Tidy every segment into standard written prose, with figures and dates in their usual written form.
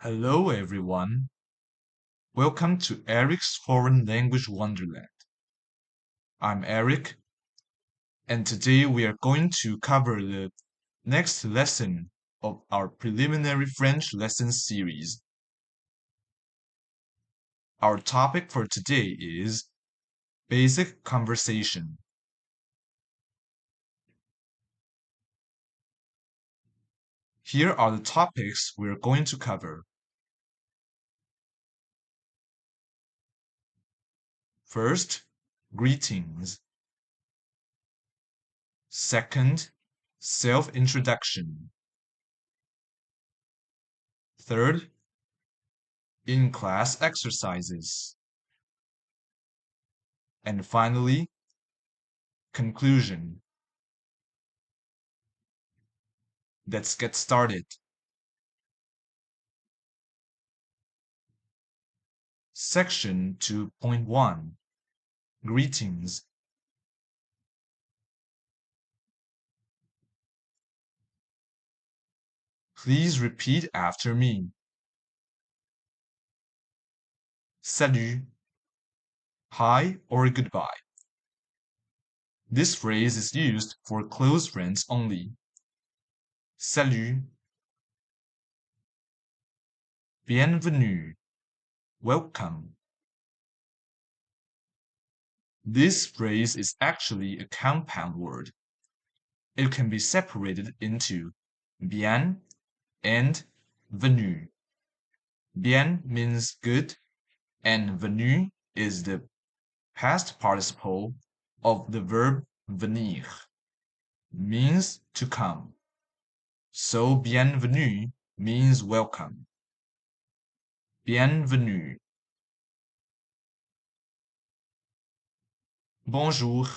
Hello, everyone. Welcome to Eric's Foreign Language Wonderland. I'm Eric, and today we are going to cover the next lesson of our preliminary French lesson series. Our topic for today is basic conversation. Here are the topics we're going to cover. First, greetings. Second, self-introduction. Third, in-class exercises. And finally, conclusion. Let's get started. Section 2.1 Greetings. Please repeat after me. Salut. Hi or goodbye. This phrase is used for close friends only. Salut. Bienvenue. Welcome. This phrase is actually a compound word. It can be separated into bien and venu. Bien means good, and venu is the past participle of the verb venir, means to come. So bienvenue means welcome. Bienvenue. Bonjour.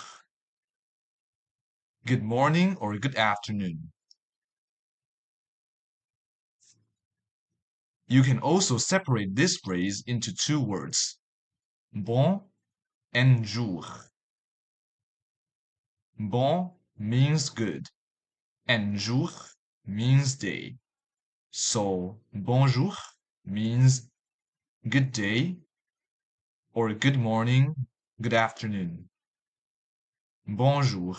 Good morning or good afternoon. You can also separate this phrase into two words, bon and jour. Bon means good, and jour means day. So bonjour means good day or good morning, good afternoon. Bonjour.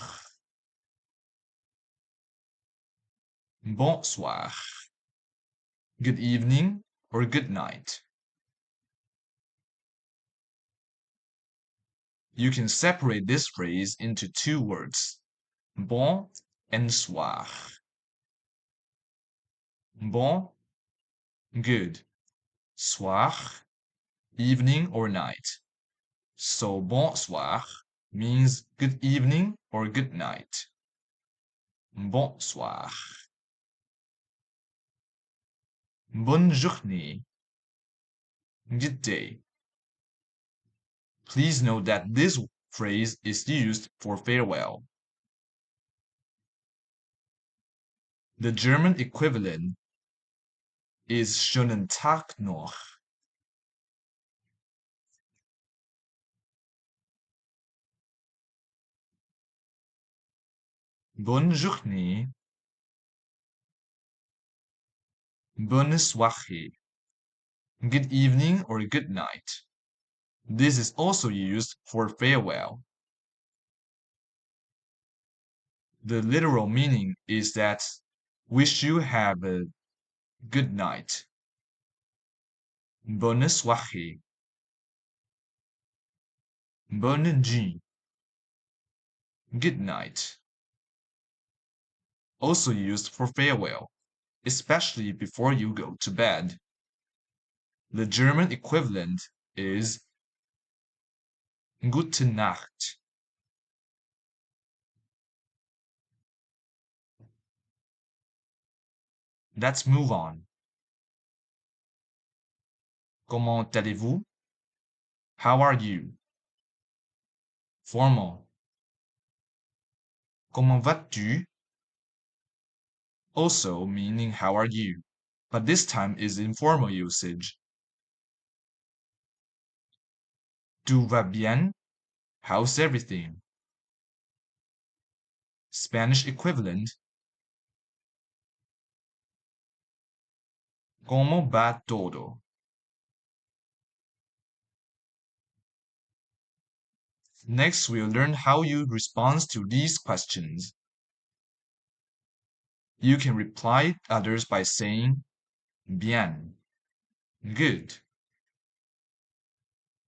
Bonsoir. Good evening or good night. You can separate this phrase into two words, bon and soir. Bon, good. Soir, evening or night. So bonsoir means good evening or good night. Bonsoir. Bonne journée. Good day. Please note that this phrase is used for farewell. The German equivalent is schönen Tag noch. Bonne journée. Bonne soirée. Good evening or good night. This is also used for farewell. The literal meaning is that wish you have a good night. Bonne soirée. Bonne nuit. Good night. Also used for farewell, especially before you go to bed. The German equivalent is Gute Nacht. Let's move on. Comment allez-vous? How are you? Formal. Comment vas-tu? Also meaning how are you, but this time is informal usage. Tout va bien? How's everything? Spanish equivalent. ¿Cómo va todo? Next, we'll learn how you respond to these questions. You can reply others by saying bien, good,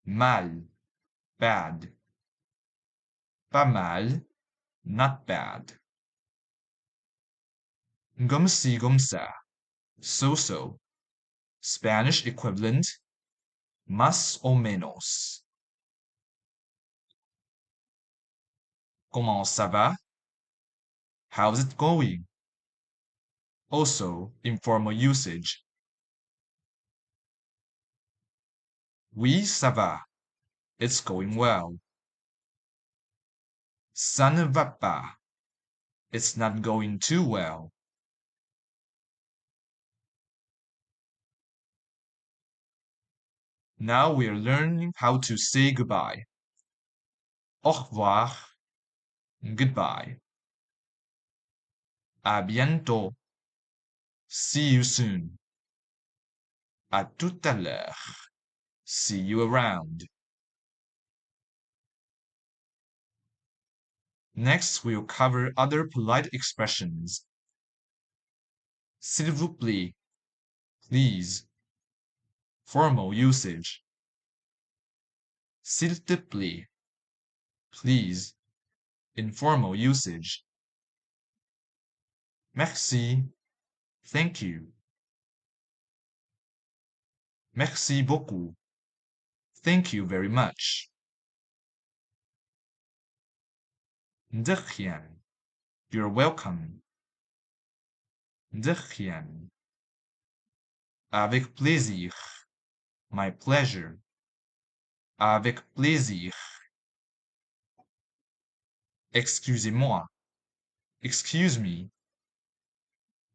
mal, bad, pas mal, not bad, comme si comme ça, so-so, Spanish equivalent, más o menos. Comment ça va? How's it going? Also, informal usage. Oui, ça va. It's going well. Ça ne va pas. It's not going too well. Now we are learning how to say goodbye. Au revoir. Goodbye. À bientôt. See you soon. À tout à l'heure. See you around. Next, we'll cover other polite expressions. S'il vous plaît. Please. Formal usage. S'il te plaît. Please. Informal usage. Merci. Thank you. Merci beaucoup. Thank you very much. De rien. You're welcome. De rien. Avec plaisir. My pleasure. Avec plaisir. Excusez-moi. Excuse me.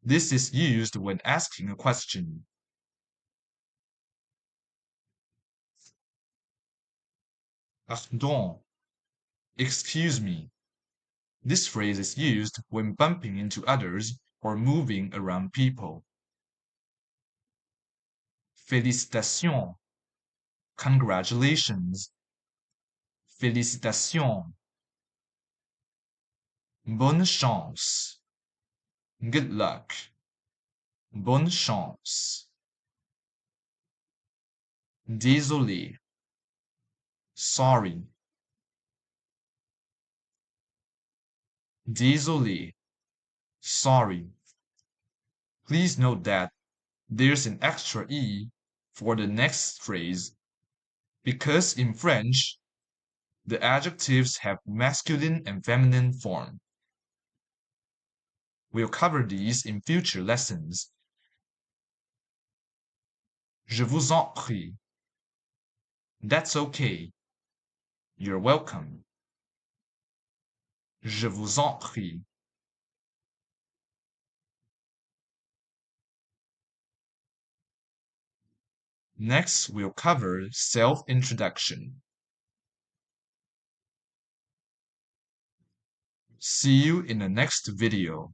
This is used when asking a question. Pardon. Excuse me. This phrase is used when bumping into others or moving around people. Félicitations. Congratulations. Félicitations. Bonne chance. Good luck. Bonne chance. Désolé. Sorry. Désolé. Sorry. Please note that there's an extra E for the next phrase because in French, the adjectives have masculine and feminine form. We'll cover these in future lessons. Je vous en prie. That's okay. You're welcome. Je vous en prie. Next, we'll cover self-introduction. See you in the next video.